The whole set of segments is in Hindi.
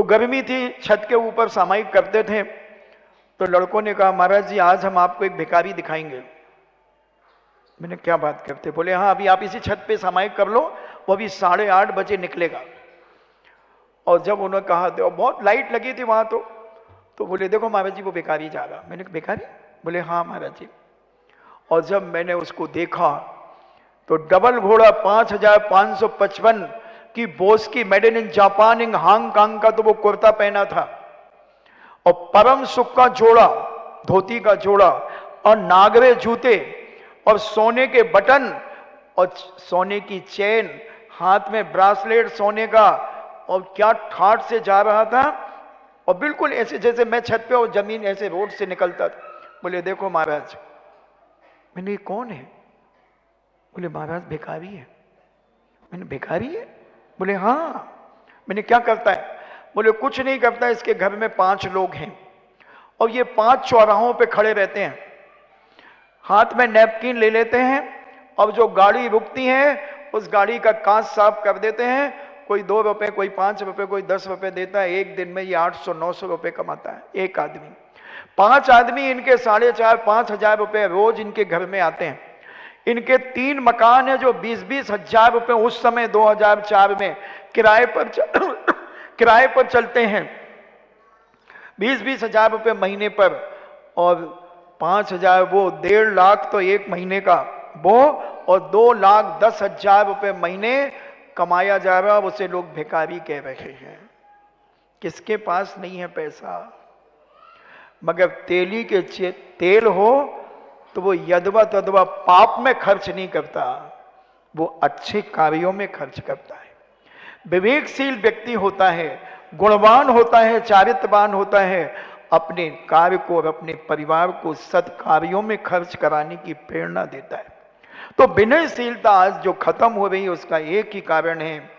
गर्मी थी, छत के ऊपर सामायिक करते थे। तो लड़कों ने कहा महाराज जी आज हम आपको एक भिखारी दिखाएंगे। मैंने क्या बात करते? बोले हाँ अभी आप इसी छत पे सामायिक कर लो, वो अभी 8:30 बजे निकलेगा। और जब उन्होंने कहा तो बहुत लाइट लगी थी वहां, तो बोले देखो महाराज जी वो भिखारी जा रहा। मैंने कहा भिखारी? बोले हाँ महाराज जी। और जब मैंने उसको देखा तो डबल घोड़ा 5555 की बोस की made in Japan in Hong Kong का तो वो कुर्ता पहना था, और परम सुख का जोड़ा, धोती का जोड़ा, और नागरे जूते, और सोने के बटन, और सोने की चेन, हाथ में ब्रासलेट सोने का, और क्या ठाठ से जा रहा था। और बिल्कुल ऐसे जैसे मैं छत पे और जमीन ऐसे रोड से निकलता था। बोले देखो महाराज। मैंने कौन है? बोले महाराज भिखारी है। मैंने भिखारी है? बोले हाँ। मैंने क्या करता है? बोले कुछ नहीं करता, इसके घर में 5 लोग हैं और ये 5 चौराहों पे खड़े रहते हैं, हाथ में नैपकिन ले लेते हैं, और जो गाड़ी रुकती है उस गाड़ी का कांच साफ कर देते हैं। कोई 2 रुपए, कोई 5 रुपए, कोई 10 रुपए देता है। एक दिन में ये 800-900 रुपए कमाता है एक आदमी। 5 आदमी इनके 4,500-5 हजार रुपए रोज इनके घर में आते हैं। इनके 3 मकान है जो 20-20 हजार रुपए उस समय 2004 में किराए पर चलते हैं, 20-20 हजार रुपए महीने पर, और 5,000 वो 1.5 लाख तो एक महीने का वो, और 2,10,000 रुपए महीने कमाया जा रहा, उसे लोग भिखारी कह रहे हैं। किसके पास नहीं है पैसा? मगर तेली के तेल हो तो वो यदवा तदवा पाप में खर्च नहीं करता, वो अच्छे कार्यों में खर्च करता है। विवेकशील व्यक्ति होता है, गुणवान होता है, चारित्रवान होता है, अपने कार्य को और अपने परिवार को सत्कार्यों में खर्च कराने की प्रेरणा देता है। तो विनयशीलता आज जो खत्म हो रही है उसका एक ही कारण है,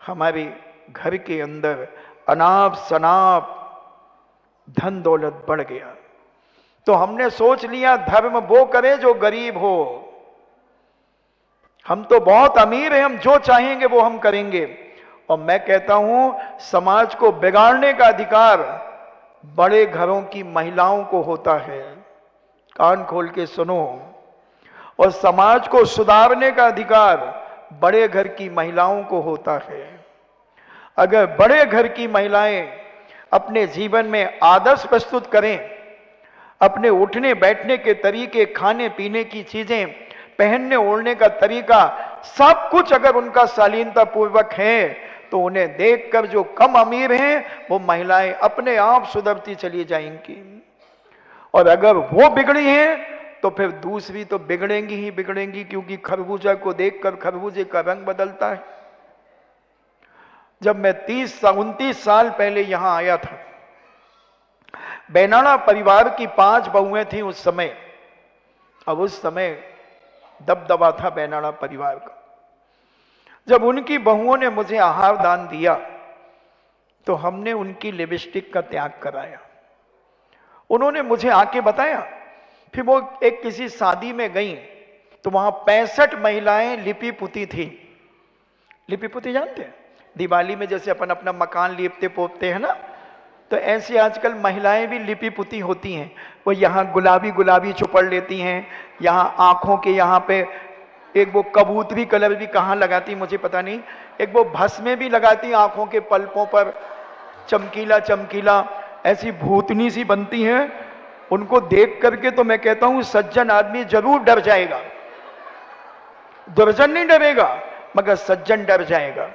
हमारे घर के अंदर अनाप शनाप धन दौलत बढ़ गया। तो हमने सोच लिया धर्म वो करे जो गरीब हो। हम तो बहुत अमीर हैं, हम जो चाहेंगे वो हम करेंगे। और मैं कहता हूं समाज को बिगाड़ने का अधिकार बड़े घरों की महिलाओं को होता है। कान खोल के सुनो। और समाज को सुधारने का अधिकार बड़े घर की महिलाओं को होता है। अगर बड़े घर की महिलाएं अपने जीवन में आदर्श प्रस्तुत करें, अपने उठने बैठने के तरीके, खाने पीने की चीजें, पहनने ओढ़ने का तरीका, सब कुछ अगर उनका शालीनता पूर्वक है, तो उन्हें देखकर जो कम अमीर हैं वो महिलाएं अपने आप सुधरती चली जाएंगी। और अगर वो बिगड़ी हैं तो फिर दूसरी तो बिगड़ेंगी ही बिगड़ेंगी, क्योंकि खरबूजा को देखकर खरबूजे का रंग बदलता है। जब मैं 30-29 साल पहले यहां आया था, बेनाना परिवार की 5 बहुएं थी उस समय। अब उस समय दबदबा था बेनाना परिवार का। जब उनकी बहुओं ने मुझे आहार दान दिया तो हमने उनकी लिपस्टिक का त्याग कराया। उन्होंने मुझे आके बताया। फिर वो एक किसी शादी में गई तो वहां 65 महिलाएं लिपि पुती थी। लिपि पुती जानते हैं? दिवाली में जैसे अपन अपना मकान लीपते पोतते हैं ना, तो ऐसी आजकल महिलाएं भी लिपि पुती होती हैं। वो यहाँ गुलाबी गुलाबी चुपड़ लेती हैं, यहाँ आंखों के यहाँ पे एक वो कबूतरी कलर भी कहाँ लगाती मुझे पता नहीं, एक वो भस्में भी लगाती आंखों के पलकों पर, चमकीला चमकीला, ऐसी भूतनी सी बनती हैं। उनको देख करके तो मैं कहता हूं सज्जन आदमी जरूर डर जाएगा। दुर्जन नहीं डरेगा मगर सज्जन डर जाएगा।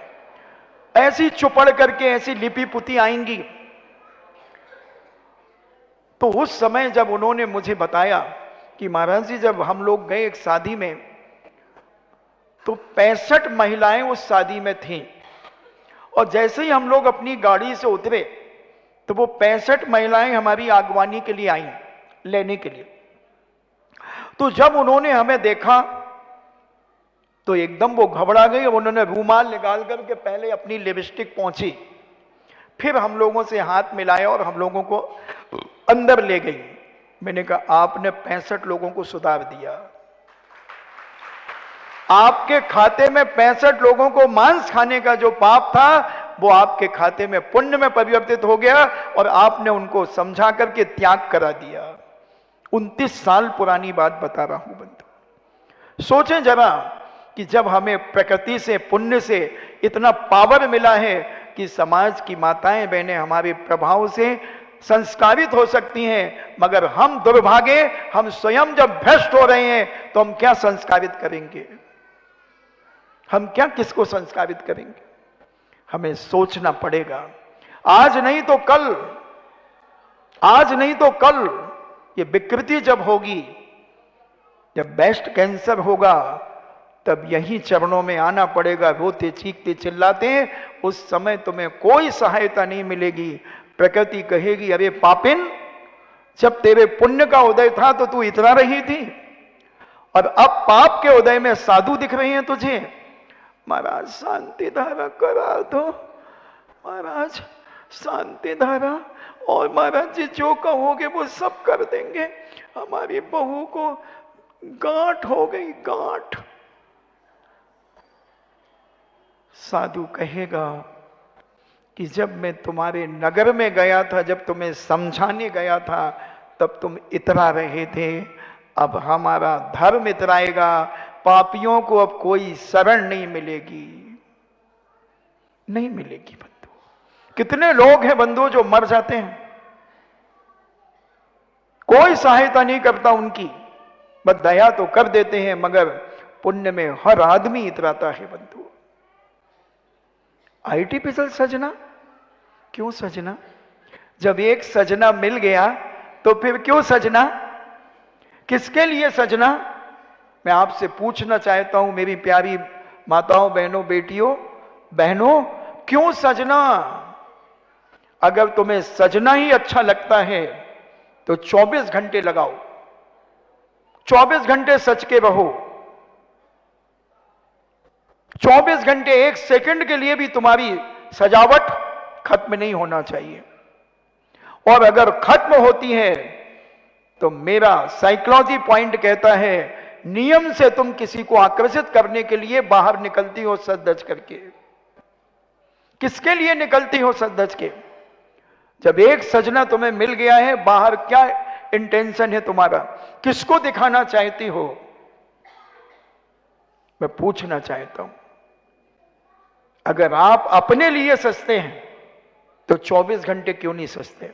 ऐसी चुपड़ करके ऐसी लिपि पुती आएंगी। तो उस समय जब उन्होंने मुझे बताया कि महाराज जी जब हम लोग गए एक शादी में तो 65 महिलाएं उस शादी में थीं, और जैसे ही हम लोग अपनी गाड़ी से उतरे तो वो 65 महिलाएं हमारी आगवानी के लिए आईं, लेने के लिए। तो जब उन्होंने हमें देखा तो एकदम वो घबरा गई। उन्होंने रूमाल निकाल करके पहले अपनी लिपस्टिक पोंछी, फिर हम लोगों से हाथ मिलाया और हम लोगों को अंदर ले गई। मैंने कहा आपने 65 लोगों को सुधार दिया। आपके खाते में 65 लोगों को मांस खाने का जो पाप था वो आपके खाते में पुण्य में परिवर्तित हो गया और आपने उनको समझा करके त्याग करा दिया। 29 साल पुरानी बात बता रहा हूं बंधु। सोचें जरा कि जब हमें प्रकृति से, पुण्य से इतना पावर मिला है कि समाज की माताएं बहनें हमारे प्रभाव से संस्कारित हो सकती हैं, मगर हम दुर्भागे, हम स्वयं जब भ्रष्ट हो रहे हैं तो हम क्या संस्कारित करेंगे? हम क्या किसको संस्कारित करेंगे? हमें सोचना पड़ेगा। आज नहीं तो कल, आज नहीं तो कल ये विकृति जब होगी, जब ब्रेस्ट कैंसर होगा, तब यही चरणों में आना पड़ेगा, रोते चीखते चिल्लाते। उस समय तुम्हें कोई सहायता नहीं मिलेगी। प्रकृति कहेगी, अरे पापिन, जब तेरे पुण्य का उदय था तो तू इतना रही थी, और अब पाप के उदय में साधु दिख रहे हैं तुझे। महाराज शांति धारा करा दो, महाराज शांति धारा, और महाराज जी जो कहोगे वो सब कर देंगे। हमारी बहू को गांठ हो गई, गांठ। साधु कहेगा कि जब मैं तुम्हारे नगर में गया था, जब तुम्हें समझाने गया था, तब तुम इतरा रहे थे। अब हमारा धर्म इतराएगा, पापियों को अब कोई शरण नहीं मिलेगी, नहीं मिलेगी बंधु। कितने लोग हैं बंधु जो मर जाते हैं, कोई सहायता नहीं करता उनकी, बस दया तो कर देते हैं, मगर पुण्य में हर आदमी इतराता है बंधु। आर्टिफिशियल सजना, क्यों सजना? जब एक सजना मिल गया तो फिर क्यों सजना? किसके लिए सजना? मैं आपसे पूछना चाहता हूं मेरी प्यारी माताओं, बहनों, बेटियों, बहनों, क्यों सजना? अगर तुम्हें सजना ही अच्छा लगता है तो 24 घंटे लगाओ, 24 घंटे सच के रहो। 24 घंटे, एक सेकंड के लिए भी तुम्हारी सजावट खत्म नहीं होना चाहिए। और अगर खत्म होती है तो मेरा साइकोलॉजी पॉइंट कहता है, नियम से तुम किसी को आकर्षित करने के लिए बाहर निकलती हो सज धज करके। किसके लिए निकलती हो सज धज के? जब एक सजना तुम्हें मिल गया है, बाहर क्या इंटेंशन है तुम्हारा? किसको दिखाना चाहती हो? मैं पूछना चाहता हूं, अगर आप अपने लिए सजते हैं तो 24 घंटे क्यों नहीं सजते?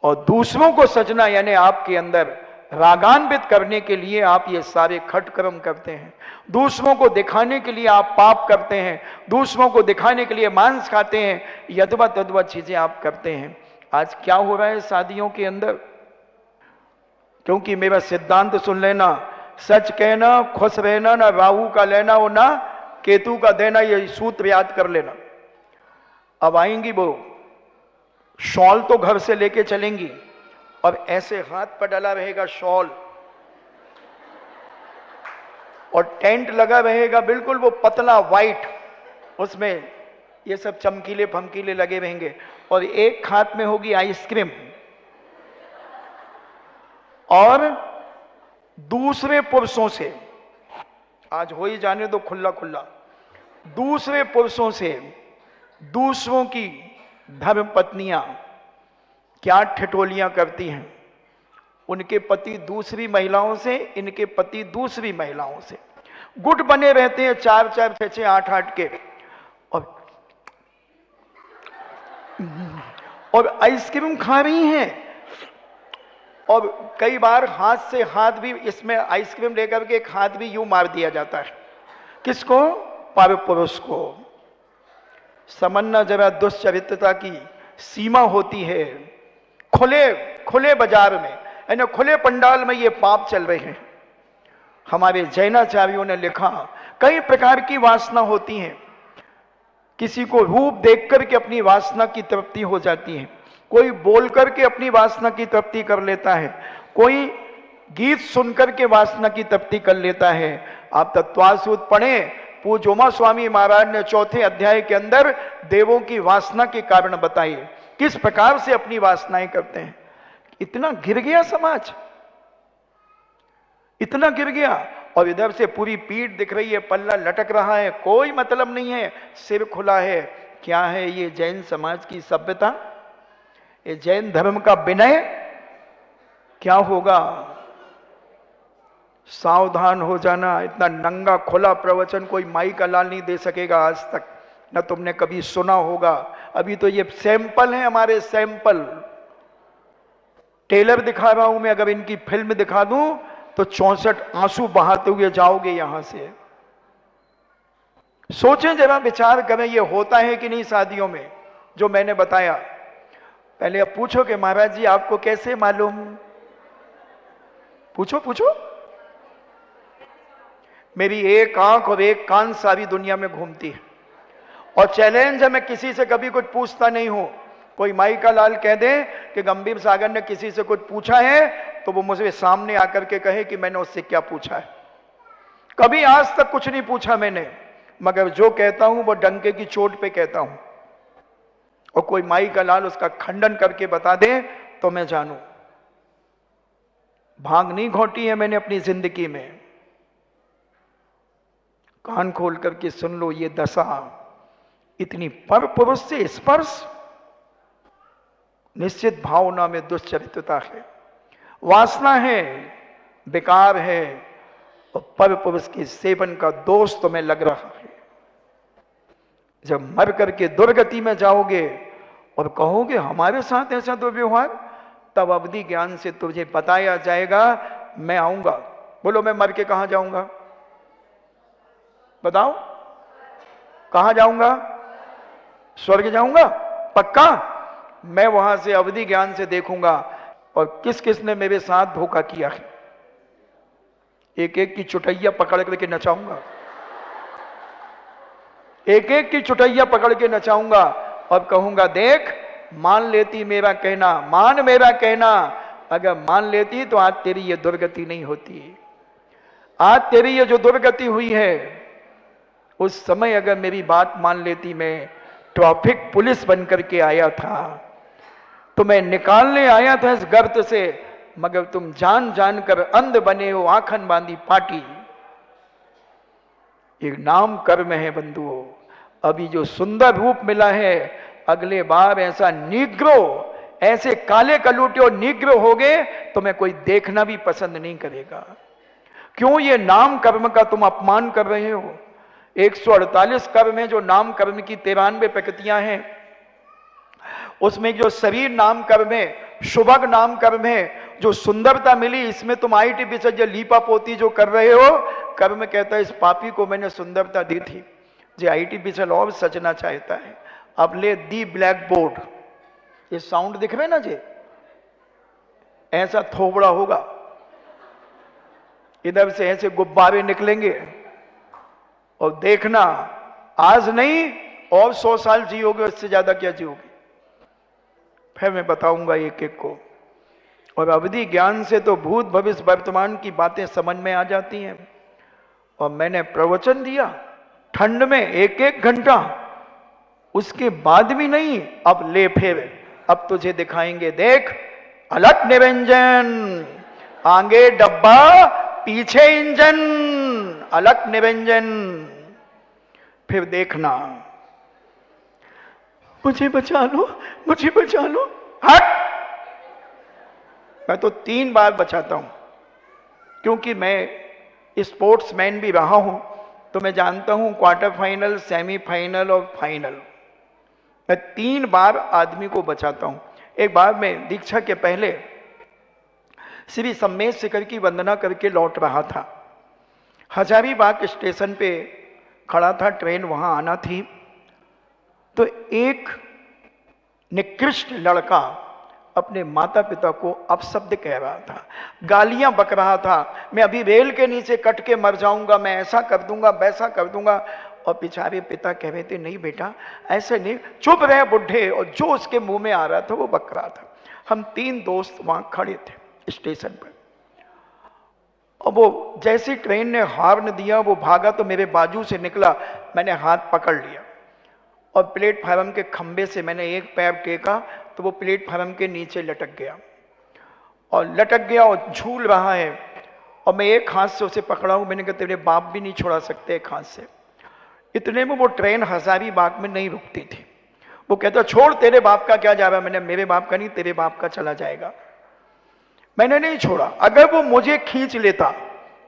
और दूसरों को सजना यानी आपके अंदर रागान्वित करने के लिए आप ये सारे खटकर्म करते हैं। दूसरों को दिखाने के लिए आप पाप करते हैं, दूसरों को दिखाने के लिए मांस खाते हैं, यदवा तदवा चीजें आप करते हैं। आज क्या हो रहा है शादियों के अंदर? क्योंकि मेरा सिद्धांत सुन लेना, सच कहना, खुश रहना, ना राहु का लेना और ना केतु का देना, ये सूत्र याद कर लेना। अब आएंगी वो, शॉल तो घर से लेके चलेंगी और ऐसे हाथ पर डला रहेगा शॉल, और टेंट लगा रहेगा बिल्कुल वो पतला वाइट, उसमें ये सब चमकीले फमकीले लगे रहेंगे, और एक हाथ में होगी आइसक्रीम, और दूसरे पुरुषों से, आज हो ही जाने दो खुला खुला, दूसरे पुरुषों से दूसरों की धर्म पत्नियां क्या ठिठोलियां करती हैं। उनके पति दूसरी महिलाओं से, इनके पति दूसरी महिलाओं से गुट बने रहते हैं, 4 4 6 6 8 8 के, और आइसक्रीम खा रही हैं। और कई बार हाथ से हाथ भी, इसमें आइसक्रीम लेकर के एक हाथ भी यूं मार दिया जाता है। किसको? पर पुरुष को। समझना जरा, दुष्चरित्रता की सीमा होती है। खुले बाजार में, यानी खुले पंडाल में ये पाप चल रहे हैं। हमारे जैनाचार्यों ने लिखा, कई प्रकार की वासना होती हैं। किसी को रूप देख करके अपनी वासना की तृप्ति हो जाती है, कोई बोल करके अपनी वासना की तृप्ति कर लेता है, कोई गीत सुनकर के वासना की तृप्ति कर लेता है। आप तत्वासूत पढ़ें, पूज्य उमा स्वामी महाराज ने 4थे अध्याय के अंदर देवों की वासना के कारण बताइए, किस प्रकार से अपनी वासनाएं करते हैं। इतना गिर गया समाज, इतना गिर गया। और इधर से पूरी पीठ दिख रही है, पल्ला लटक रहा है, कोई मतलब नहीं है, सिर खुला है। क्या है ये जैन समाज की सभ्यता, ये जैन धर्म का विनय? क्या होगा? सावधान हो जाना। इतना नंगा खुला प्रवचन कोई माई का लाल नहीं दे सकेगा आज तक, न तुमने कभी सुना होगा। अभी तो ये सैंपल है हमारे, सैंपल। टेलर दिखा रहा हूं मैं, अगर इनकी फिल्म दिखा दूं तो 64 आंसू बहाते हुए जाओगे यहां से। सोचें जरा, विचार करें, ये होता है कि नहीं शादियों में जो मैंने बताया। पहले अब पूछो कि महाराज जी आपको कैसे मालूम? पूछो पूछो। मेरी एक आंख और एक कान सारी दुनिया में घूमती है, और चैलेंज है, मैं किसी से कभी कुछ पूछता नहीं हूं। कोई माई का लाल कह दे कि गंभीर सागर ने किसी से कुछ पूछा है, तो वो मुझे सामने आकर के कहे कि मैंने उससे क्या पूछा है। कभी आज तक कुछ नहीं पूछा मैंने, मगर जो कहता हूं वो डंके की चोट पे कहता हूं, और कोई माई का लाल उसका खंडन करके बता दे तो मैं जानूं। भांग नहीं घोटी है मैंने अपनी जिंदगी में। कान खोल करके सुन लो, ये दशा, इतनी पर पुरुष से स्पर्श, निश्चित भावना में दुश्चरित्रता है, वासना है, बेकार है, और पर पुरुष के सेवन का दोष तुम्हें लग रहा है। जब मर करके दुर्गति में जाओगे और कहोगे हमारे साथ ऐसा दुर्व्यवहार, तब अवधि ज्ञान से तुझे बताया जाएगा, मैं आऊंगा। बोलो, मैं मर के कहां जाऊंगा? बताओ, कहां जाऊंगा? स्वर्ग जाऊंगा पक्का। मैं वहां से अवधि ज्ञान से देखूंगा और किस किस ने मेरे साथ धोखा किया है, एक एक की चुटैया पकड़ करके नचाऊंगा, एक एक की चुटैया पकड़ के नचाऊंगा और कहूंगा, देख मान लेती मेरा कहना, मान मेरा कहना। अगर मान लेती तो आज तेरी ये दुर्गति नहीं होती। आज तेरी ये जो दुर्गति हुई है, उस समय अगर मेरी बात मान लेती, मैं ट्रैफिक पुलिस बनकर के आया था, तो मैं निकालने आया था इस गर्त से, मगर तुम जान जान कर अंध बने हो, आंखन बांधी पाटी। एक नाम कर्म है बंधुओं। अभी जो सुंदर रूप मिला है, अगले बार ऐसा निग्रो, ऐसे काले कलूटे और निग्रो होगे तो मैं कोई देखना भी पसंद नहीं करेगा। क्यों ये नाम कर्म का तुम अपमान कर रहे हो? 148 कर्म है, जो नाम कर्म की 93 प्रकृतियां हैं। उसमें जो शरीर नाम कर्म है, शुभग नाम कर्म है, जो सुंदरता मिली, इसमें तुम आर्टिफिशियल लीपा पोती जो कर रहे हो, कर्म कहता है इस पापी को मैंने सुंदरता दी थी, जो आर्टिफिशियल और सजना चाहता है। अब ले दी ब्लैक बोर्ड, ये साउंड दिख रहे हैं ना जी, ऐसा थोबड़ा होगा, इधर से ऐसे गुब्बारे निकलेंगे, और देखना आज नहीं और 100 साल जियोगे, उससे ज्यादा क्या जियोगे। फिर मैं बताऊंगा एक एक को। और अवधि ज्ञान से तो भूत भविष्य वर्तमान की बातें समझ में आ जाती हैं। और मैंने प्रवचन दिया ठंड में 1-1 घंटा, उसके बाद भी नहीं। अब ले फिर, अब तुझे दिखाएंगे, देख अलग निरंजन, आगे डब्बा पीछे इंजन, अलग निरंजन। फिर देखना, मुझे बचा लो, मुझे बचा लो। हट! मैं तो 3 बार बचाता हूं, क्योंकि मैं स्पोर्ट्समैन भी रहा हूं, तो मैं जानता हूं क्वार्टर फाइनल, सेमीफाइनल और फाइनल। मैं 3 बार आदमी को बचाता हूं। एक बार मैं दीक्षा के पहले श्री सम्मेद शिखर की वंदना करके लौट रहा था। हजारीबाग स्टेशन पे खड़ा था, ट्रेन वहां आना थी। तो एक निकृष्ट लड़का अपने माता पिता को अपशब्द कह रहा था, गालियां बक रहा था, मैं अभी रेल के नीचे कट के मर जाऊंगा, मैं ऐसा कर दूंगा, वैसा कर दूंगा। और बेचारे पिता कह रहे थे, नहीं बेटा ऐसे नहीं, चुप रहे बुढ़े। और जो उसके मुंह में आ रहा था वो बक रहा था। हम 3 दोस्त वहां खड़े थे स्टेशन पर, और वो जैसे ट्रेन ने हॉर्न दिया वो भागा, तो मेरे बाजू से निकला, मैंने हाथ पकड़ लिया और प्लेटफार्म के खंबे से मैंने एक पैर टेका, तो वो प्लेटफार्म के नीचे लटक गया और झूल रहा है। और मैं एक हाथ से उसे पकड़ा हूं। मैंने कहा तेरे बाप भी नहीं छोड़ा सकते एक हाथ से। इतने में वो ट्रेन हजारीबाग में नहीं रुकती थी। वो कहता छोड़, तेरे बाप का क्या जा रहा है। मैंने मेरे बाप का नहीं, तेरे बाप का चला जाएगा। मैंने नहीं छोड़ा। अगर वो मुझे खींच लेता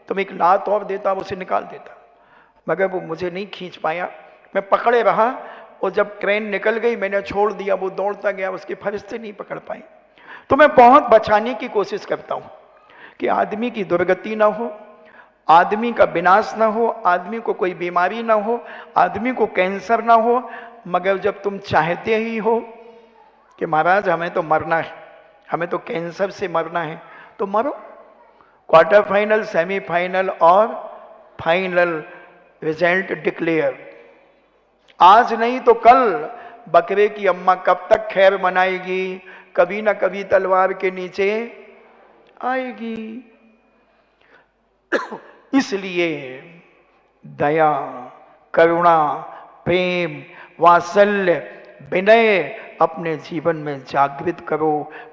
तो मैं एक लात और देता, उसे निकाल देता, मगर वो मुझे नहीं खींच पाया। मैं पकड़े रहा और जब ट्रेन निकल गई मैंने छोड़ दिया। वो दौड़ता गया, उसके फरिश्ते नहीं पकड़ पाए। तो मैं बहुत बचाने की कोशिश करता हूं कि आदमी की दुर्गति ना हो, आदमी का विनाश ना हो, आदमी को कोई बीमारी ना हो, आदमी को कैंसर ना हो। मगर जब तुम चाहते ही हो कि महाराज हमें तो मरना है, हमें तो कैंसर से मरना है, तो मरो। क्वार्टर फाइनल, सेमीफाइनल और फाइनल रिजल्ट डिक्लेयर। आज नहीं तो कल बकरे की अम्मा कब तक खैर मनाएगी, कभी ना कभी तलवार के नीचे आएगी। इसलिए दया, करुणा, प्रेम, वात्सल्य, विनय अपने जीवन में जागृत करो।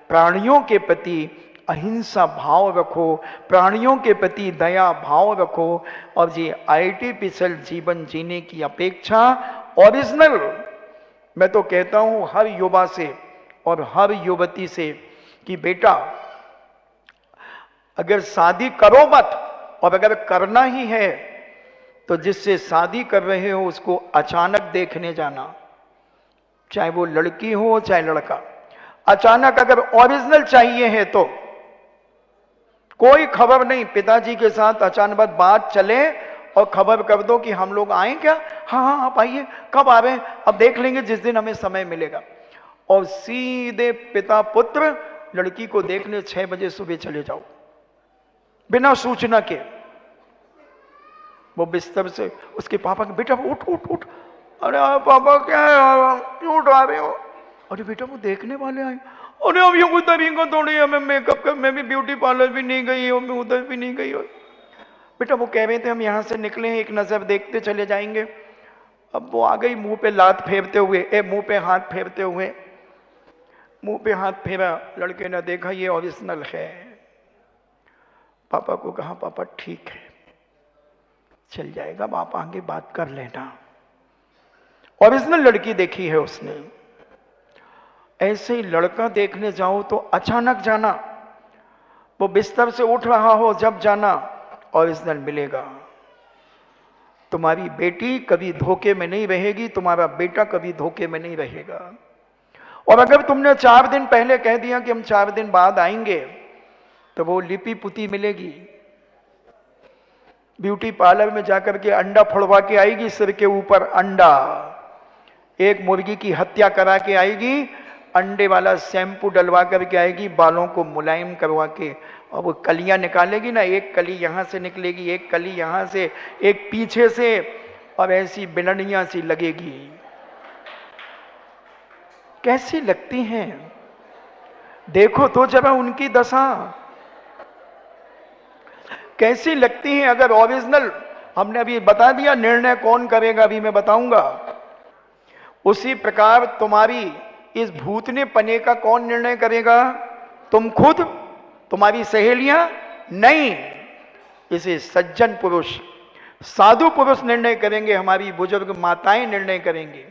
प्राणियों के प्रति अहिंसा भाव रखो, प्राणियों के प्रति दया भाव रखो। और ये आर्टिफिशियल जीवन जीने की अपेक्षा ओरिजिनल, मैं तो कहता हूं हर युवा से और हर युवती से कि बेटा अगर शादी करो मत, और अगर करना ही है तो जिससे शादी कर रहे हो उसको अचानक देखने जाना, चाहे वो लड़की हो चाहे लड़का। अचानक अगर ओरिजिनल चाहिए है तो कोई खबर नहीं, पिताजी के साथ अचानक बात चले और खबर कर दो कि हम लोग आए क्या, हाँ हाँ आप आइए, कब आ रहे हैं, अब देख लेंगे जिस दिन हमें समय मिलेगा। और सीधे पिता पुत्र लड़की को देखने 6 बजे सुबह चले जाओ बिना सूचना के। वो बिस्तर से उसके पापा के, बेटा उठ उठ उठ। अरे पापा क्या है, क्यों उठा रहे हो। अरे बेटा वो देखने वाले आए। अरे अब ये कोई तरीका थोड़ी है, मैं मेकअप कर, मैं भी ब्यूटी पार्लर भी नहीं गई हूँ, मैं उधर भी नहीं गई हूँ। बेटा वो कह रहे थे हम यहाँ से निकले हैं, एक नजर देखते चले जाएंगे। अब वो आ गई मुंह पे लात फेरते हुए, मुंह पे हाथ फेरते हुए। मुंह पे हाथ फेरा, लड़के ने देखा ये ओरिजिनल है। पापा को कहा पापा ठीक है चल जाएगा, आप आगे बात कर लेना। ओरिजिनल लड़की देखी है उसने। ऐसे ही लड़का देखने जाओ तो अचानक जाना, वो बिस्तर से उठ रहा हो जब जाना, ओरिजिनल मिलेगा। तुम्हारी बेटी कभी धोखे में नहीं रहेगी, तुम्हारा बेटा कभी धोखे में नहीं रहेगा। और अगर तुमने 4 दिन पहले कह दिया कि हम 4 दिन बाद आएंगे तो वो लिपि पुती मिलेगी। ब्यूटी पार्लर में जाकर के अंडा फड़वा के आएगी, सिर के ऊपर अंडा। एक मुर्गी की हत्या करा के आएगी, अंडे वाला शैम्पू डलवा करके आएगी, बालों को मुलायम करवा के। और वो कलियां निकालेगी ना, एक कली यहां से निकलेगी, एक कली यहां से, एक पीछे से, और ऐसी बिननियां सी लगेगी। कैसी लगती हैं देखो तो जरा उनकी दशा कैसी लगती है। अगर ओरिजिनल, हमने अभी बता दिया निर्णय कौन करेगा, अभी मैं बताऊंगा। उसी प्रकार तुम्हारी इस भूतने पने का कौन निर्णय करेगा, तुम खुद, तुम्हारी सहेलियां नहीं, इसे सज्जन पुरुष, साधु पुरुष निर्णय करेंगे, हमारी बुजुर्ग माताएं निर्णय करेंगे।